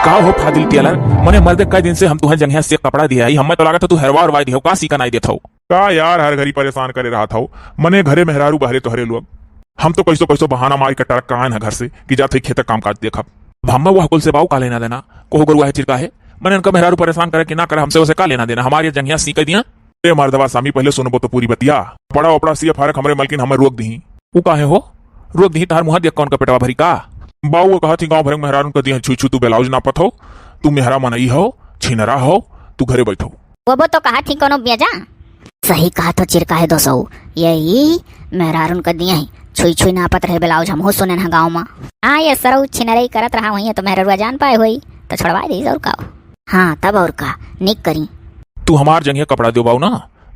का हो फादिल टेलर मने मर्दे कई दिन से हम तुहे जंघिया से कपड़ा दिया ही हमें तो लागत तू हरवा और वाई दियो का सीका नहीं देथो का यार हर घड़ी परेशान करे रहा था मने घरे मेहरारू बहरे तोहरे लोग हम तो कैसो बहाना मार के टरक कान है घर से कि जाते खेत काम काज देखब भामा वो हकुल से बाऊ का लेना देना कोहो गरुआ है चिरका है मने उनका मेहरारू परेशान करे कि ना करे हमसे उसे का लेना देना हमारी जंघिया सी कर दिया ए मर्दवा सामी पहले सुनबो तो पूरी बतिया पड़ा ओपड़ा सी फरक हमरे मलकिन हमें रोक दी वो काहे हो रोक दी तार मुंह देख कौन का पेटवा भरी का बाऊ कहा थी गाँव भर में मेहरारू कर दिया छू तू ब्लाउज नापत हो तू मेहरा मनई हो छिनरा हो तू घरे बैठो वो तो कहा थी कोनो बेजा सही कहा तो चिरका है 200 यही मेहरारून कर दिया छुई छुई नापत रहे ब्लाउज हम हो सुने ना गाँव में हाँ ये सरऊ छिनरई करत रहा वही तो मेहरुआ जान पाए हुई तो छड़वा दी और का हाँ तब और का निक करी तू हमार जंघिया कपड़ा दो बाऊ ना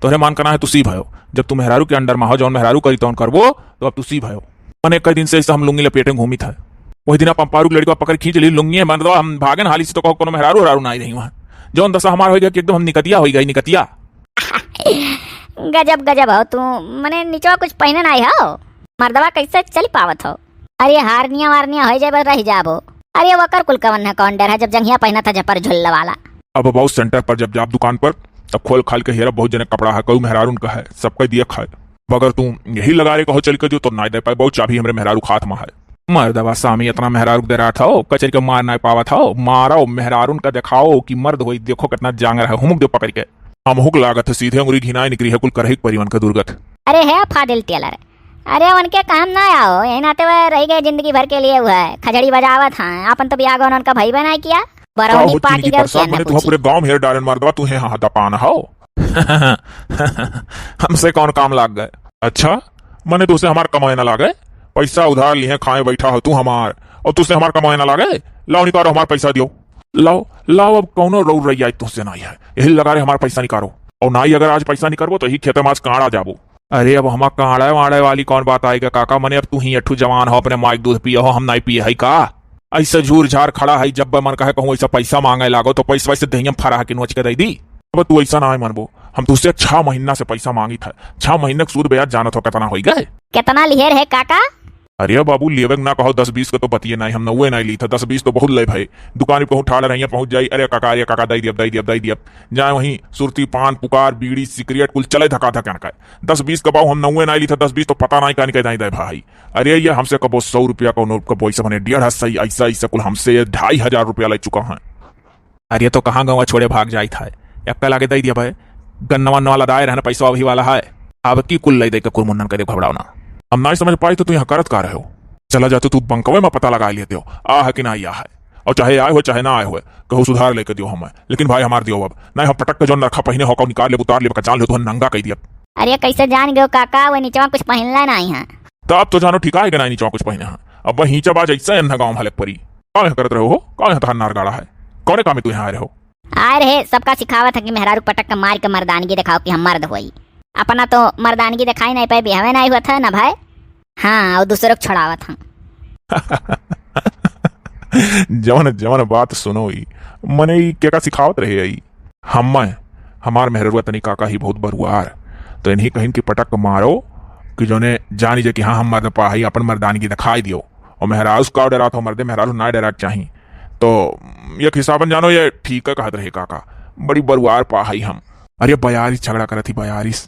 तोहरे मान करना है तू सी भयो जब तू मेहरारू के अंडर में हो जौन मेहरारू करी तौन करबो तो अब तू सी भयो मैंने कई दिन से ऐसा हम लुंगी लपेटे घूमी था वही दिन पंपारू की लड़की को पकड़ खींच ली लुंगी है मतलब हम भागन हाली से तो कहो कोनो मेहरारू हरारू ना आई रही वहां जौन दशा हमार हो गया कि एकदम हम निकतिया हो गई निकतिया गजब हो तू मने नीचवा कुछ पहने नहीं हो मर्दवा कैसे चल पावत हो अरे हारनिया वारनिया हो जाए बस रह जाबो अरे वकर कुल कवन है कौन डर है जब जंघिया पहना था जपर झुल्ला वाला अब बहुत सेंटर पर जब जाब दुकान पर तब खोल खाल के हेरा बहुत जने कपड़ा है कऊ मेहरारू का है सबका दिया खाए मगर तू यही लगा रे कहो चल के जो तो ना दे पाए बहुत चाबी हमरे मेहरारू खात में है मर्दवा सामी इतना मेहरारू दे रहा था कचर के मार ना पावा था मारो मेहरारून का दिखाओ कि मर्द होई देखो कितना जांग रहा है हुमुक दे पकड़ के हम हुक लागत है सीधे अंगुरी घिनाई निकली है कुल करहिक परिवन का दुर्गत अरे है फादिल टेलर अरे उनके काम ना आओ यही नाते हुए रह गए जिंदगी भर के लिए हुआ है खजड़ी बजावत है अपन तो बियाह उनका भाई बना किया बरौनी पार्टी तू पूरे गांव में डालन मर्दवा तू है हाँ दपाना हो हमसे कौन काम लाग गए अच्छा मने तुझसे हमार कमाए ना लागे पैसा उधार लिए खाए बैठा हो तू हमार और तुझसे हमार कमाए ना लागे लाओ निकालो हमार पैसा दियो लाओ लाओ अब कौनो रो रही है तुझसे नहीं है यही लगा रहे हमारा पैसा निकालो और ना ही अगर आज पैसा नहीं करबो तो ही खेते मास काड़ा जाबो अरे अब हमारा काड़ा वाड़े वाली कौन बात आएगा काका मने अब तू ही अठू जवान हो अपने माइक दूध पियो हो हम नहीं पिए है का ऐसा झूर झार खड़ा है जब मन कहे कहूँ ऐसा पैसा मांगे लागो तो पैसा वैसे दहियम फरा के नोच के दे दी अब तू ऐसा ना मनबो हम तुझसे 6 महीना से पैसा मांगी था 6 महीने सूद ब्याज जानत हो कितना हो गए कितना लिहेर है काका अरे बाबू लेवे ना कहो 10-20 का तो पतिए नहीं हम 90 नहीं ली था 10-20 तो बहुत ले भाई दुकान पे ठाड़ रही पहुंच जाई अरे काका दई दियब जाए वहीं सुरती पान पुकार बीड़ी सिगरेट कुल चले धका धका का 10-20 का पाऊ हम 90 नहीं ली था 10-20 तो पता नहीं कहने दे भाई अरे ये हमसे कबो 100 रुपया का नोट का पैसा बने 150 ऐसा कुल हमसे 2500 रुपया ले चुका है अरे तो कहाँ गाँव छोड़े भाग जाई था एक लागे दई दिया भाई गन्नवा वाला दायर है ना पैसा अभी वाला है अब की कुल ले दे के कुरमुन्नन करे घबरावना हम नहीं समझ पाए तो तू यहाँ करत का रहे हो चला जाते तू बंकवे में पता लगा लेते हो आ है कि ना या है और चाहे आए हो चाहे ना आए हो कहो सुधार लेके दियो हमें लेकिन भाई हमार दियो अब नहीं हम पटक के जो रखा पहने हो निकाल ले उतार ले जान ले तो नंगा कह दिया अरे कैसे जान गयो काका वो नीचे कुछ पहनला नहीं है तब तो जानो ठीक है नीचे कुछ पहने हैं अब वही जब आज ऐसा है गाँव हलक परी का करत रहे हो का यहाँ नार गाड़ा है कौन काम में तू यहाँ आ रहे हो आ रहे सबका सिखावत है कि मेहरारू पटक के मार के मर्दानगी दिखाओ कि हम मर्द हुई अपना तो मर्दानगी दिखाई नहीं पाए बिहावे नहीं हुआ था ना भाई हाँ और दूसरों को छड़ावा था जवन बात सुनो ही मने क्या सिखावत रहे आई हमार मेहरुआ तनी काका ही बहुत बरुआर तो इन्हीं कहीं की पटक मारो कि जोने जानी जे कि हाँ हम मर्द पा अपन मर्दानगी दिखाई दियो और मेहराज का डरा था मर्दे मेहराज ना डरा चाहिए तो ये हिसाबन जानो ये ठीक है कहत रहे काका बड़ी बरुआर पा हम अरे 42 झगड़ा करती 42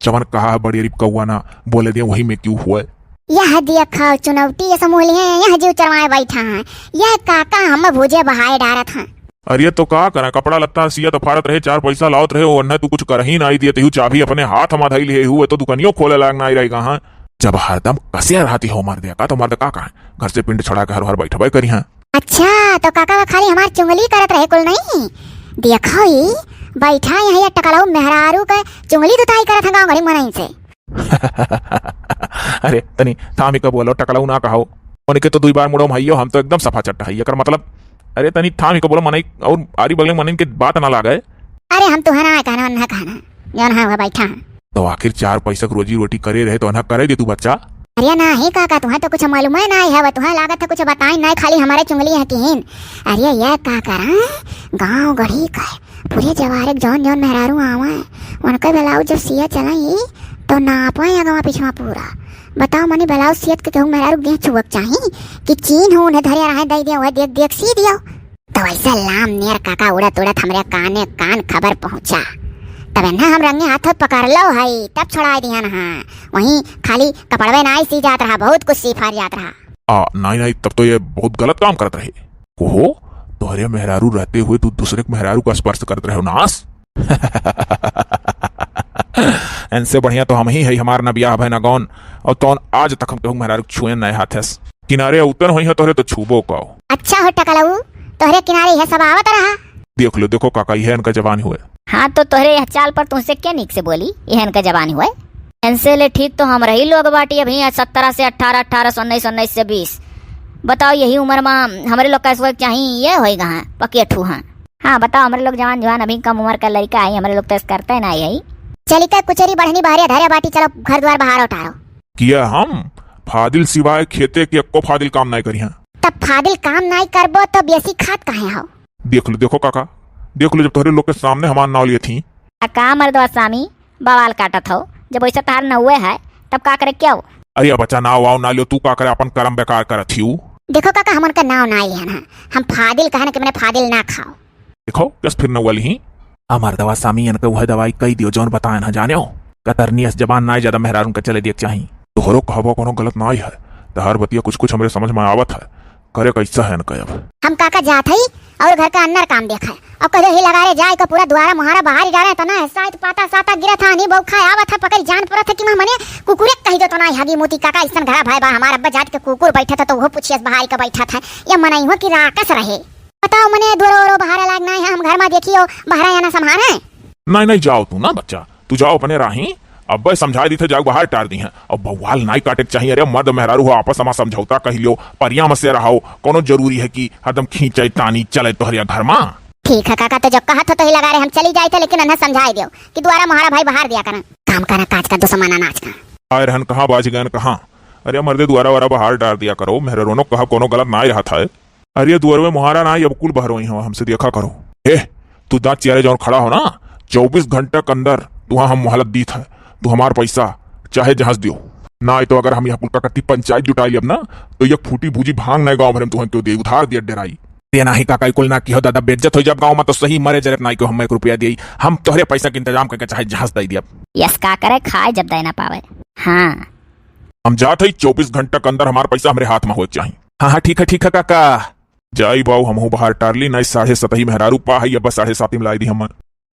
चवन कहा बड़ी अरीब कौआ ना बोले दिया वही में क्यों हुआ यह देखो चुनौती ये समूह लिए यह जीव चरवाए बैठा है यह काका हम भूजे बहाए डारत हैं अरे तो का करा कपड़ा लत्ता सियत फाड़त रहे 4 पैसा लावत रहे और तू कुछ कर ही नहीं दिए तू चाबी अपने हाथ में धई लिए हुए तो दुकानियों खोले लाग नहीं रहेगा हाँ जब हरदम कसिया रहती हो मर्द का तो मर्द का है घर से पिंड छड़ा के हर बैठा भाई करी हाँ अच्छा तो काका खाली हमार चुंगली करत रहे कुल नहीं देखो ही बैठा यहाँ टकलाऊ मेहरारू का चुंगली दुताई करत है गाँव घरी मनाई से अरे तनी थामी का बोलो टकलाऊ ना कहो उनके तो 2 बार मुड़ो भाइयों हम तो एकदम सफा चट्टा है कर मतलब अरे तनी थामी को बोलो मनाई और आरी बगले मन के बात ना लागे अरे हम तो है ना कहना जौन है बैठा है तो आखिर 4 पैसा रोजी रोटी करे रहे तो ना करे दे तू बच्चा अरे नहीं काका तुम्हें तो कुछ मालूम है नहीं है तुम्हें लागत है कुछ बताई नहीं खाली हमारे चुंगली है किन अरे ये का करा गाँव गढ़ी का पूरे जवारे जौन जौन मेहरारू आवा उनका ब्लाउज जब सिया चलाई तो नापा या गाँव पिछवा पूरा बताओ मने ब्लाउज सियत के कहूँ मेहरारू देह छुअक चाहिए कि चीन हो उन्हें धरिया रहे दे दिया देख देख सी दिया तो ऐसा लाम नियर काका उड़त उड़त हमरे काने कान खबर पहुंचा। तब ना हम रंगे हाथों पकड़ लो हई, तब छोड़ा दिया ना। वहीं खाली कपड़वे नाई सी जात रहा, बहुत कुछ सी फार जात रहा। नहीं नहीं, तब तो ये बहुत गलत काम करत रहे। ओहो, तोहरे मेहरारू रहते हुए तू दूसरे के मेहरारू का स्पर्श करते रहे हो नास। इनसे बढ़िया तो हम ही है, हमार ना ब्याह है ना गौन, और तो आज तक हम कहूँ मेहरारू छुए नए हाथ से। किनारे उतर हुई है तोहरे तो छूबो का। अच्छा हो टकलऊ, तोहरे किनारे यह सब आवत रहा। देख लो, देखो काका, यह इनका जवान हुए। हाँ तो तोहरे यह चाल पर तुमसे क्या निक से बोली, यह इनका जवान हुआ। इनसे ले ठीक तो हम रही लोग बाटी अभी 17 से 18, 18 से 19, 19 से 20। बताओ यही उम्र में हमारे लोग कैसे चाहिए ये होएगा। हाँ पक्के ठू। हाँ बताओ, हमारे लोग जवान जवान अभी कम उम्र का लड़का है, हमारे लोग तो करते है ना यही। चली का कुचरी बढ़नी बाहर धरे बाटी, चलो घर द्वार बाहर उठारो। किया हम फादिल सिवाय खेते के एको फादिल काम नहीं करी हैं। तब फादिल काम नहीं करबो तो बेसी खात काहे हो। देख लो, देखो काका, देख लो, जब तोहरे लोग के सामने हमार नाव लिए थी। का मर्दवा स्वामी बवाल काटत हो, जब वैसा तार न हुए है तब का करे क्या हो। अरे बच्चा, नाव वाव ना लियो, तू का करे अपन कर्म बेकार करत ही। देखो काका, हमन का नाव ना लिया ना, हम फादिल कहने के मैंने फादिल ना खाओ। देखो किस फिर न वाली ही हमार दवा सामी इनका वह दवाई कई दियो जौन बताए ना जाने हो। कतरनी जबान ना ज्यादा मेहरारू का चले देख चाहिए। तोहरो कहबो कोनो गलत ना है। तहार बतिया कुछ कुछ हमरे समझ में आवत है, करे कैसा है इनका। अब हम काका जात ही और घर का अंदर काम देखा है, अब कदे ही लगा रे जाए का पूरा द्वारा मुहारा बाहर ही जा रहे तो ना शायद पाता साता गिरा था, नहीं बहु खाए आवत है, पकड़ जान पड़ा था कि मने कुकुरे कही दो तो ना हगी मोती काका इसन घरा भाई बा हमारा अब्बा जाट के कुकुर बैठा था तो वो पूछिए बाहर का बैठा था या मनाई हो कि राकस रहे। बताओ मने दोरो बाहर लागना है, हम घर में देखियो बाहर आना संभाल है। नहीं नहीं, जाओ तू ना बच्चा, तू जाओ अपने राही। अब समझा दी थे, जाओ बाहर टार दी है। अब बवाल नाई काटे चाहिए। अरे मर्द मेहरारू हो आपस में समझौता कह लियो, परिया में से रहो। कोनो जरूरी है कि हरदम खींचे तानी चले तोहरिया घर में। ठीक है काका, तो जब कहा तो ही लगा रहे हम चली जाए थे, लेकिन अन्ना समझाई दियो कि द्वारा महारा भाई बाहर दिया करना, काम करना काज का दो समाना नाच का। आए रहन कहाँ बाज गए कहाँ। अरे मर्दे द्वारा वारा बाहर डाल दिया करो, मेहरारों कहा कोनो गलत ना रहा था। अरे द्वार में मुहारा ना अब कुल बाहर हो, हमसे देखा करो। ए तू दांत चेहरे जौन खड़ा हो ना, 24 घंटे के अंदर तुहा हम मोहलत दी था। तू हमार पैसा चाहे जहाज दियो ना, तो अगर हम यहाँ कुल कट्टी पंचायत जुटाई अब ना, तो ये फूटी भूजी भांग नहीं गाँव भर में तुहं क्यों दे उधार दिया डेराई। देना ही काका कुल ना की हो दादा, बेइज्जत हो जब गाँव में तो सही मरे जरत ना को हम 1 रुपया दी, हम तोहरे पैसा के इंतजाम करके चाहे जहाज दे दिया। यस का करे खाए जब दे ना पावे। हाँ हम जाते ही 24 घंटे के अंदर हमारा पैसा हमारे हाथ में हो चाहिए। हाँ ठीक है काका। जाई बाऊ, हम बाहर टारली नहीं 7:30 मेहरारू पा है, अब 7:30 में लाई दी हम।